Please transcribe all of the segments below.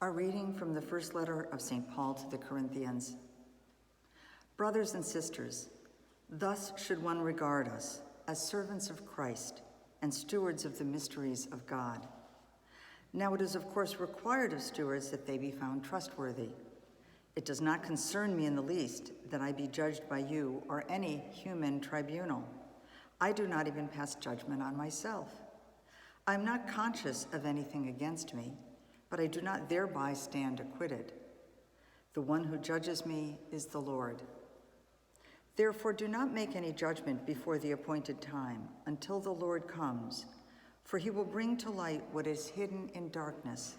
A reading from the first letter of St. Paul to the Corinthians. Brothers and sisters, thus should one regard us, as servants of Christ and stewards of the mysteries of God. Now it is of course required of stewards that they be found trustworthy. It does not concern me in the least that I be judged by you or any human tribunal. I do not even pass judgment on myself. I am not conscious of anything against me, but I do not thereby stand acquitted. The one who judges me is the Lord. Therefore, do not make any judgment before the appointed time, until the Lord comes, for he will bring to light what is hidden in darkness,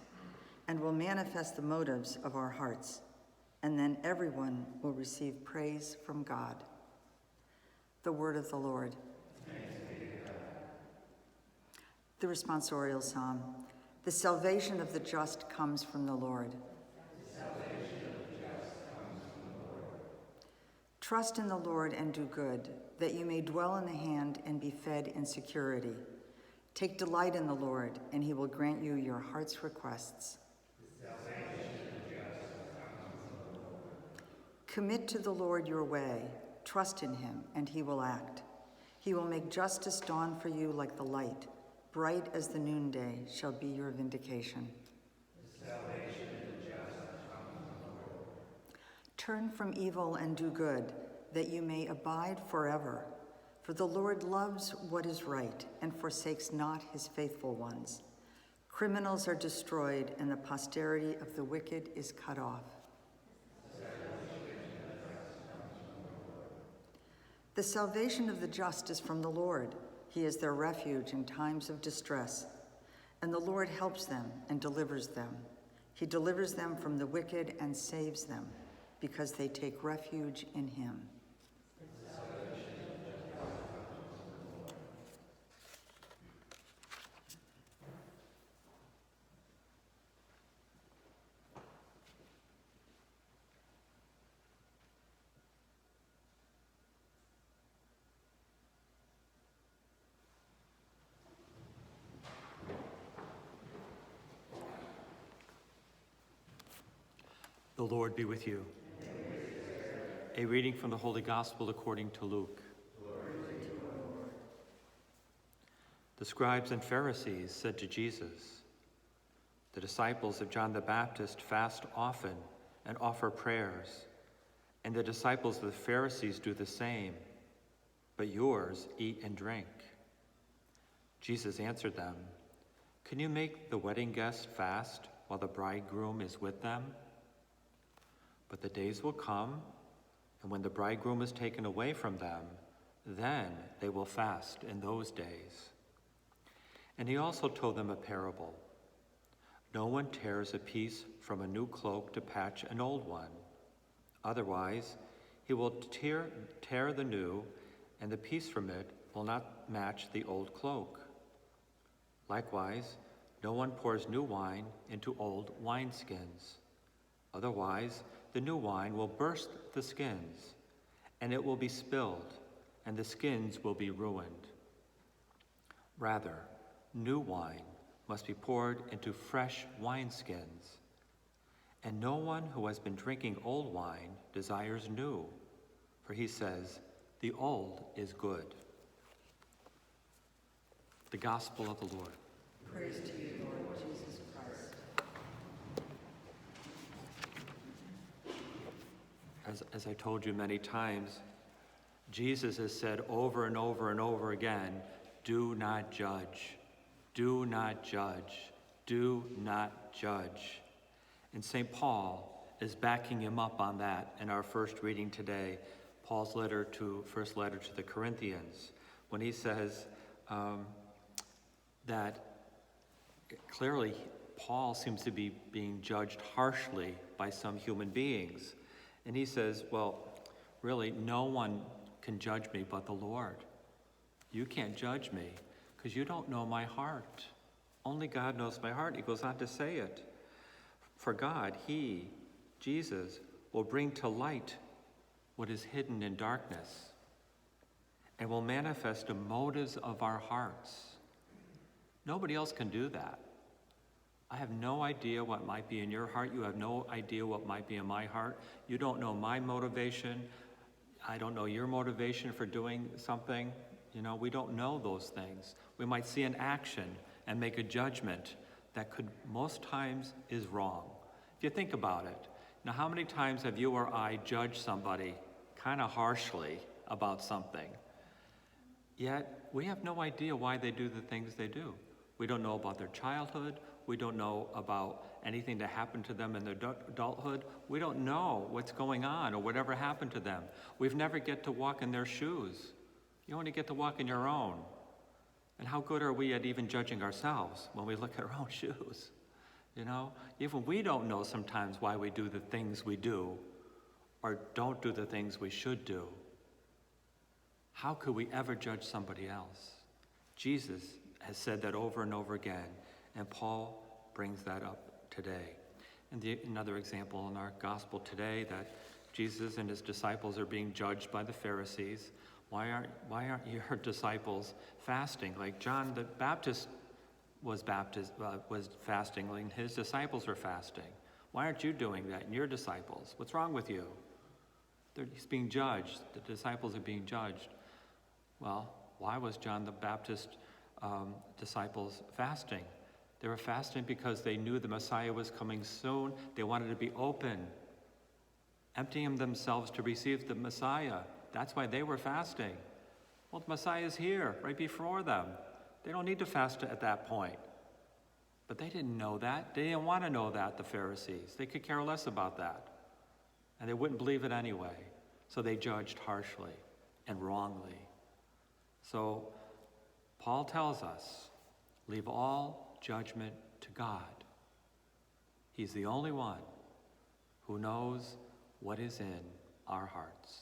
and will manifest the motives of our hearts, and then everyone will receive praise from God. The word of the Lord. The responsorial psalm. The salvation of the just comes from the Lord. Trust in the Lord and do good, that you may dwell in the hand and be fed in security. Take delight in the Lord, and he will grant you your heart's requests. Commit to the Lord your way. Trust in him, and he will act. He will make justice dawn for you like the light. Bright as the noonday shall be your vindication. Turn from evil and do good, that you may abide forever. For the Lord loves what is right and forsakes not his faithful ones. Criminals are destroyed, and the posterity of the wicked is cut off. The salvation of the just is from the Lord. He is their refuge in times of distress, and the Lord helps them and delivers them. He delivers them from the wicked and saves them, because they take refuge in him. The Lord be with you. A reading from the Holy Gospel according to Luke. The scribes and Pharisees said to Jesus, "The disciples of John the Baptist fast often and offer prayers, and the disciples of the Pharisees do the same, but yours eat and drink." Jesus answered them, "Can you make the wedding guests fast while the bridegroom is with them? But the days will come, and when the bridegroom is taken away from them, then they will fast in those days." And he also told them a parable. No one tears a piece from a new cloak to patch an old one. Otherwise, he will tear the new, and the piece from it will not match the old cloak. Likewise, no one pours new wine into old wineskins. Otherwise, the new wine will burst the skins, and it will be spilled, and the skins will be ruined. Rather, new wine must be poured into fresh wineskins. And no one who has been drinking old wine desires new, for he says, "The old is good." The Gospel of the Lord. Praise to you, Lord Jesus Christ. As I told you many times, Jesus has said over and over and over again, do not judge, do not judge, do not judge. And St. Paul is backing him up on that in our first reading today, Paul's first letter to the Corinthians, when he says that clearly Paul seems to be being judged harshly by some human beings. And he says, well, really, no one can judge me but the Lord. You can't judge me because you don't know my heart. Only God knows my heart. He goes on to say it. For God, he, Jesus, will bring to light what is hidden in darkness and will manifest the motives of our hearts. Nobody else can do that. I have no idea what might be in your heart. You have no idea what might be in my heart. You don't know my motivation. I don't know your motivation for doing something. We don't know those things. We might see an action and make a judgment that could most times is wrong. If you think about it, now how many times have you or I judged somebody kind of harshly about something? Yet we have no idea why they do the things they do. We don't know about their childhood. We don't know about anything that happened to them in their adulthood. We don't know what's going on or whatever happened to them. We've never get to walk in their shoes. You only get to walk in your own. And how good are we at even judging ourselves when we look at our own shoes? Even we don't know sometimes why we do the things we do or don't do the things we should do. How could we ever judge somebody else? Jesus has said that over and over again, and Paul brings that up today. And another example in our gospel today, that Jesus and his disciples are being judged by the Pharisees. Why aren't your disciples fasting? Like John the Baptist was fasting, and his disciples were fasting. Why aren't you doing that and your disciples? What's wrong with you? He's being judged. The disciples are being judged. Well, why was John the Baptist disciples fasting? They were fasting because they knew the Messiah was coming soon. They wanted to be open, emptying themselves to receive the Messiah. That's why they were fasting. Well, the Messiah is here, right before them. They don't need to fast at that point. But they didn't know that. They didn't want to know that, the Pharisees. They could care less about that. And they wouldn't believe it anyway. So they judged harshly and wrongly. So Paul tells us, leave all judgment to God. He's the only one who knows what is in our hearts.